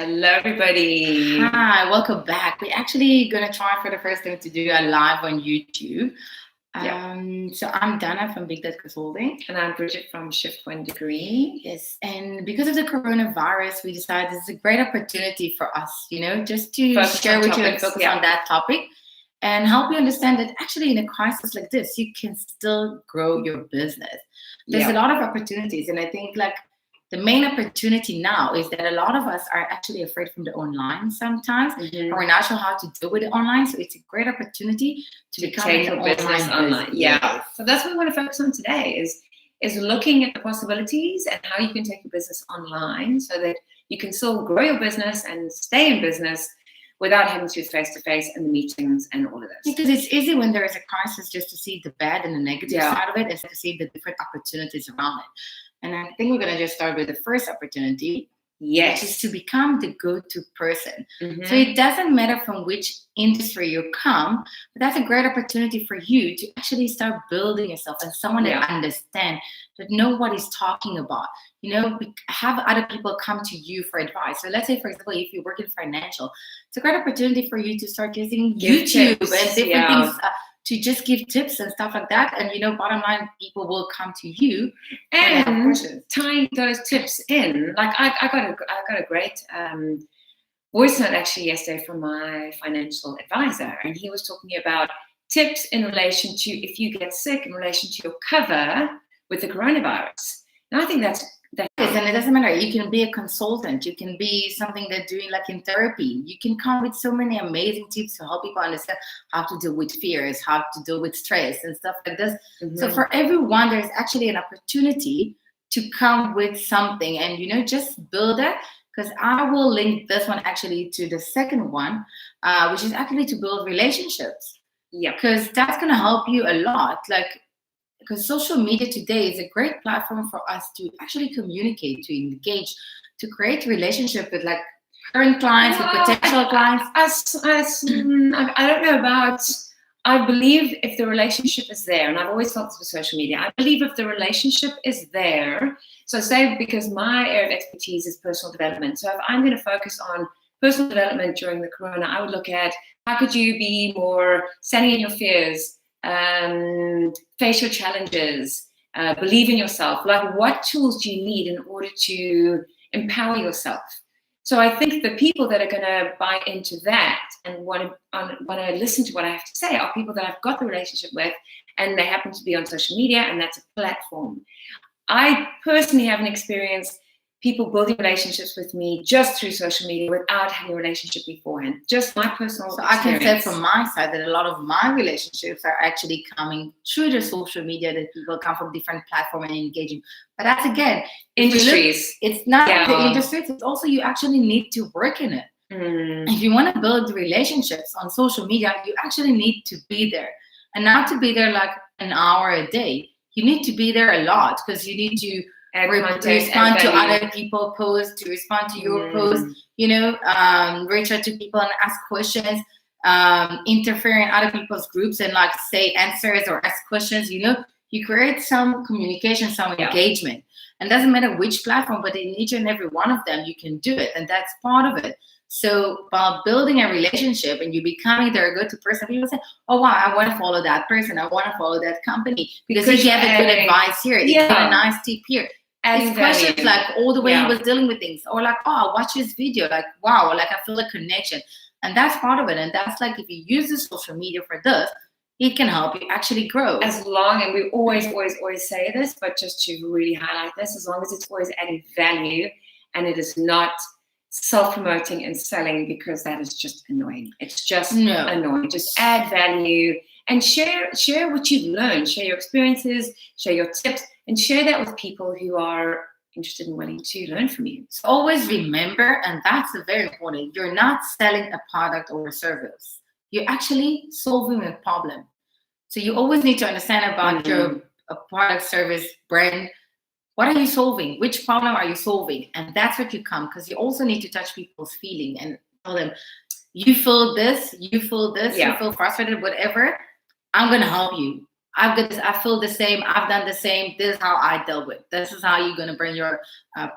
Hello, everybody. Hi, welcome back. We're actually going to try for the first time to do a live on YouTube. So I'm Dana from Big Data Consulting. And I'm Bridget from Shift 1 Degree. Yes, and because of the coronavirus, we decided it's a great opportunity for us, just to share with you and focus on that topic and help you understand that actually in a crisis like this, you can still grow your business. There's a lot of opportunities, and I think the main opportunity now is that a lot of us are actually afraid from the online sometimes, and we're not sure how to deal with it online. So it's a great opportunity to become take your business online. Yeah. So that's what we want to focus on today is looking at the possibilities and how you can take your business online so that you can still grow your business and stay in business without having to face-to-face and the meetings and all of this. Because it's easy when there is a crisis just to see the bad and the negative side of it instead of see the different opportunities around it. And I think we're going to just start with the first opportunity, which is to become the go-to person. So it doesn't matter from which industry you come, but that's a great opportunity for you to actually start building yourself and someone that understands, that know what he's talking about. Have other people come to you for advice. So let's say, for example, if you work in financial, it's a great opportunity for you to start using YouTube and different things to just give tips and stuff like that. And, bottom line, people will come to you and tying those tips in. Like I got a great voice note actually yesterday from my financial advisor, and he was talking about tips in relation to if you get sick in relation to your cover with the coronavirus. And I think that's and it doesn't matter. You can be a consultant. You can be something they're doing like in therapy. You can come with so many amazing tips to help people understand how to deal with fears, how to deal with stress and stuff like this. So for everyone, there's actually an opportunity to come with something and, just build it. Because I will link this one actually to the second one, which is actually to build relationships. Yeah. Because that's going to help you a lot. Because social media today is a great platform for us to actually communicate, to engage, to create relationship with current clients, with potential clients. I don't know about. I believe if the relationship is there, and I've always felt this with social media, I believe if the relationship is there, so say because my area of expertise is personal development, so if I'm going to focus on personal development during the corona, I would look at how could you be more standing in your fears, face your challenges, believe in yourself. Like, what tools do you need in order to empower yourself? So I think the people that are going to buy into that and want to listen to what I have to say are people that I've got the relationship with, and they happen to be on social media, and that's a platform. I personally haven't experienced people building relationships with me just through social media without having a relationship beforehand. Just my personal experience. I can say from my side that a lot of my relationships are actually coming through the social media, that people come from different platforms and engaging. But that's, again, industries. It's not the industries. It's also you actually need to work in it. If you want to build relationships on social media, you actually need to be there. And not to be there like an hour a day. You need to be there a lot because you need to respond to other people's posts, to respond to your post, reach out to people and ask questions, interfere in other people's groups and say answers or ask questions. You create some communication, some engagement. And it doesn't matter which platform, but in each and every one of them, you can do it. And that's part of it. So while building a relationship and you becoming their go-to person, people say, oh, wow, I want to follow that person. I want to follow that company because you have a good advice here. You have a nice tip here. These questions, all the way he was dealing with things, or oh, I'll watch this video, wow, I feel a connection. And that's part of it. And that's if you use the social media for this, it can help you actually grow. As long, and we always say this, but just to really highlight this, as long as it's always adding value and it is not self-promoting and selling, because that is just annoying. It's just annoying. Just add value and share what you've learned, share your experiences, share your tips, and share that with people who are interested and willing to learn from you. So always remember, and that's very important, you're not selling a product or a service. You're actually solving a problem. So you always need to understand about your product, service, brand. What are you solving? Which problem are you solving? And that's what you come, because you also need to touch people's feeling and tell them, you feel this, you feel frustrated, whatever. I'm going to help you. I've got this, I feel the same. I've done the same. This is how I dealt with. This is how you're going to bring your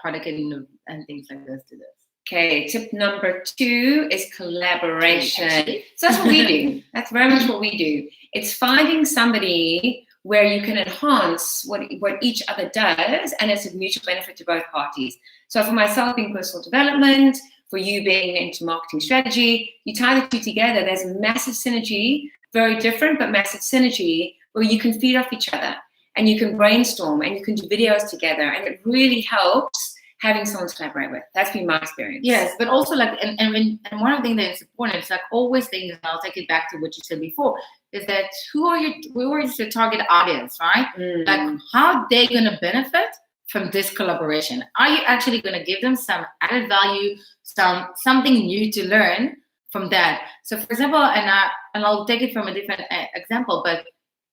product and things like this to this. Okay, tip number 2 is collaboration. So that's what we do. That's very much what we do. It's finding somebody where you can enhance what each other does, and it's a mutual benefit to both parties. So for myself, being personal development, for you being into marketing strategy, you tie the two together, there's a massive synergy, very different, but massive synergy, where you can feed off each other, and you can brainstorm, and you can do videos together, and it really helps having someone to collaborate with. That's been my experience. Yes, but also like, and one of the things that is important is like always things, and I'll take it back to what you said before, is that who is your target audience, right? Like, how they gonna benefit from this collaboration? Are you actually gonna give them some added value, something new to learn from that? So for example, and I'll take it from a different example, but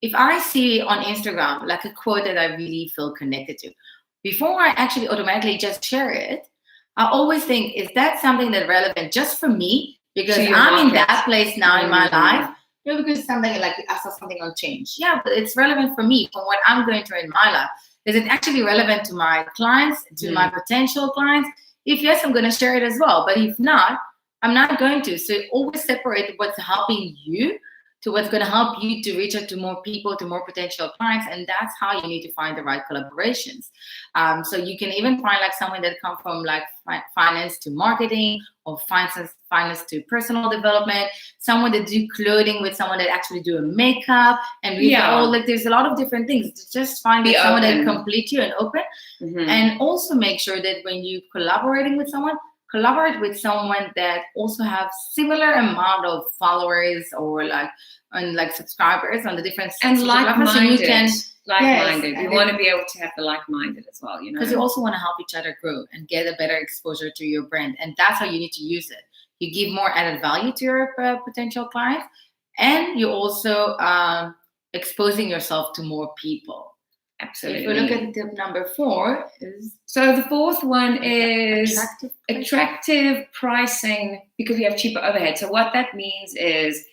if I see on Instagram like a quote that I really feel connected to, before I actually automatically just share it, I always think, is that something that's relevant just for me? Because I'm in that place now in my life. You know, because something like I saw something on Change. Yeah, but it's relevant for me, for what I'm going through in my life. Is it actually relevant to my clients, to my potential clients? If yes, I'm going to share it as well. But if not, I'm not going to. So always separate what's helping you to what's going to help you to reach out to more people, to more potential clients. And that's how you need to find the right collaborations. So you can even find like someone that come from like finance to marketing, or finance to personal development, someone that do clothing with someone that actually do a makeup, and like there's a lot of different things. Just find someone that complete you and open. And also make sure that when you collaborating with someone, collaborate with someone that also have similar amount of followers or like subscribers on the different and like-minded. Like-minded. You want to be able to have the like-minded as well, you know, because you also want to help each other grow and get a better exposure to your brand, and that's how you need to use it. You give more added value to your potential clients, and you also exposing yourself to more people. Absolutely. If we look at tip number 4, so the fourth one is attractive pricing, because we have cheaper overhead. So what that means is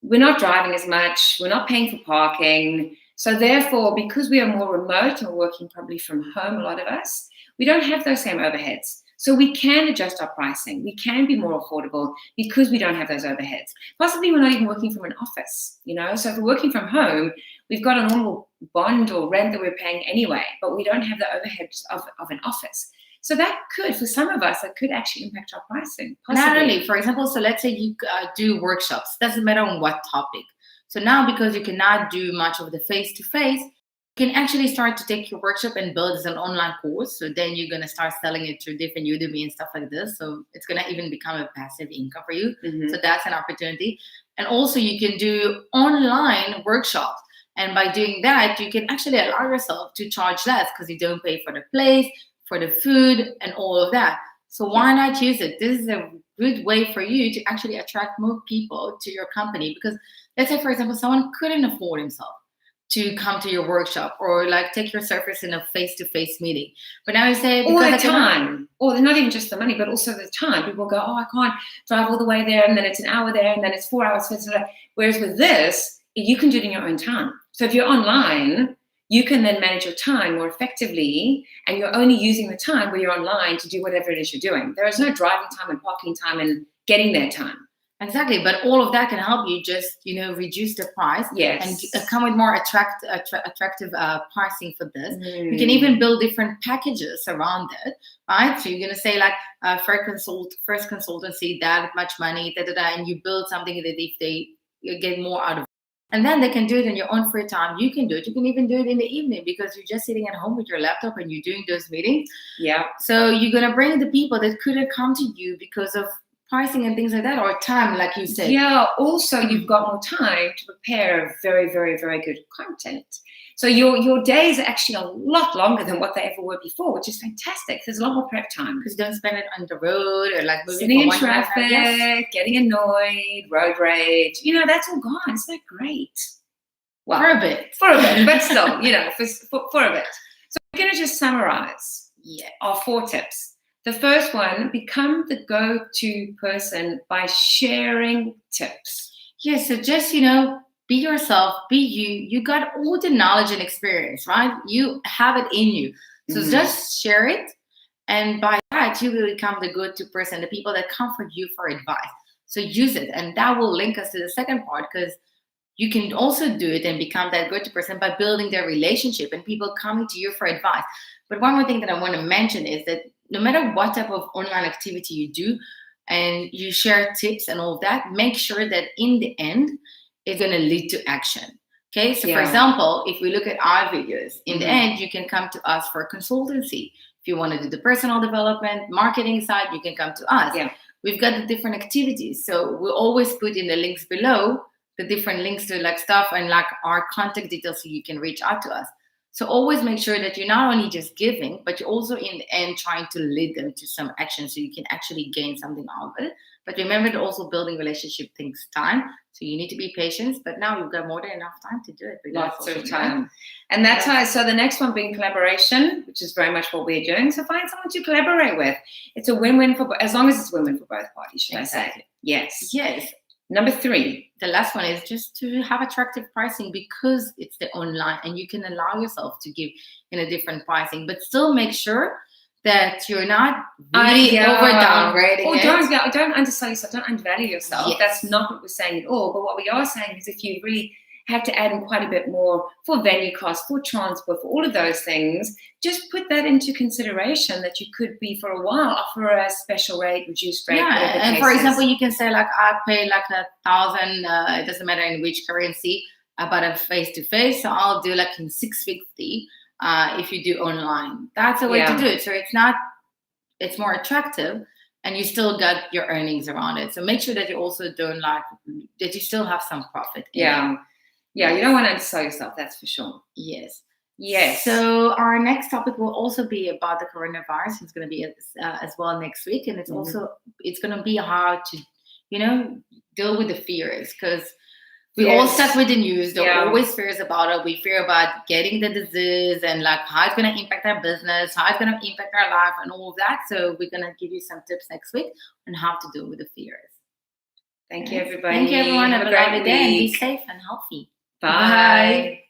we're not driving as much, we're not paying for parking. So therefore, because we are more remote and working probably from home, a lot of us, we don't have those same overheads. So we can adjust our pricing. We can be more affordable because we don't have those overheads. Possibly we're not even working from an office, you know? So if we're working from home, we've got a normal bond or rent that we're paying anyway, but we don't have the overheads of an office. So that could, for some of us, that could actually impact our pricing. Possibly. Not only, for example, so let's say you do workshops. Doesn't matter on what topic. So now, because you cannot do much of the face-to-face, you can actually start to take your workshop and build as an online course. So then you're going to start selling it through different Udemy and stuff like this. So it's going to even become a passive income for you. So that's an opportunity. And also you can do online workshops. And by doing that, you can actually allow yourself to charge less because you don't pay for the place, for the food, and all of that. So why not use it? This is a good way for you to actually attract more people to your company. Because let's say, for example, someone couldn't afford himself to come to your workshop or like take your service in a face-to-face meeting. But now you say, or the time, or not even just the money, but also the time. People go, oh, I can't drive all the way there, and then it's an hour there, and then it's 4 hours. Whereas with this, you can do it in your own time. So if you're online, you can then manage your time more effectively, and you're only using the time where you're online to do whatever it is you're doing. There is no driving time and parking time and getting there time. Exactly, but all of that can help you just, reduce the price and come with more attractive pricing for this. You can even build different packages around it, right? So you're going to say like first consultancy, that much money, and you build something that if they get more out of it. And then they can do it in your own free time. You can do it. You can even do it in the evening because you're just sitting at home with your laptop and you're doing those meetings. Yeah. So you're going to bring the people that couldn't come to you because of pricing and things like that, or time, like you said. Yeah, also you've got more time to prepare very, very, very good content. So your days are actually a lot longer than what they ever were before, which is fantastic. There's a lot more prep time. Because you don't spend it on the road or like sitting in traffic, getting annoyed, road rage. That's all gone. Isn't that great? Well, for a bit, but still, for a bit. So we're going to just summarize our 4 tips. The first one, become the go-to person by sharing tips. Yeah, so just, be yourself, be you. You got all the knowledge and experience, right? You have it in you. So just share it. And by that, that, you will become the go-to person, the people that come for you for advice. So use it. And that will link us to the second part, because you can also do it and become that go-to person by building their relationship and people coming to you for advice. But one more thing that I want to mention is that no matter what type of online activity you do and you share tips and all that, make sure that in the end, it's going to lead to action. Okay, so for example, if we look at our videos, in the end, you can come to us for consultancy. If you want to do the personal development, marketing side, you can come to us. Yeah. We've got the different activities. So we'll always put in the links below, the different links to like stuff and like our contact details so you can reach out to us. So always make sure that you're not only just giving, but you're also in the end trying to lead them to some action so you can actually gain something out of it. But remember that also building relationship takes time. So you need to be patient, but now you've got more than enough time to do it. Lots of time. And that's how, so the next one being collaboration, which is very much what we're doing. So find someone to collaborate with. It's a win-win for, as long as it's win-win for both parties, should I say. Yes. Yes. Number 3. The last one is just to have attractive pricing, because it's the online and you can allow yourself to give in a different pricing, but still make sure that you're not really over downgrading. Or don't undersell yourself, don't undervalue yourself. Yes. That's not what we're saying at all. But what we are saying is if you really have to add in quite a bit more for venue costs, for transport, for all of those things, just put that into consideration that you could be for a while offer a special rate, reduced rate. Yeah, and for example, you can say like I pay like 1,000. It doesn't matter in which currency, about a face-to-face. So I'll do like in 650. If you do online, that's a way to do it. So it's more attractive and you still got your earnings around it. So make sure that you also don't that you still have some profit. Yeah. You don't want to undersell yourself. That's for sure. Yes. So our next topic will also be about the coronavirus. It's going to be as well next week. And it's it's going to be how to, deal with the fears, because we all stuck with the news. There are always fears about it. We fear about getting the disease and like how it's going to impact our business, how it's going to impact our life and all of that. So we're going to give you some tips next week on how to deal with the fears. Thank you, everybody. Thank you, everyone. Have a lovely day and be safe and healthy. Bye.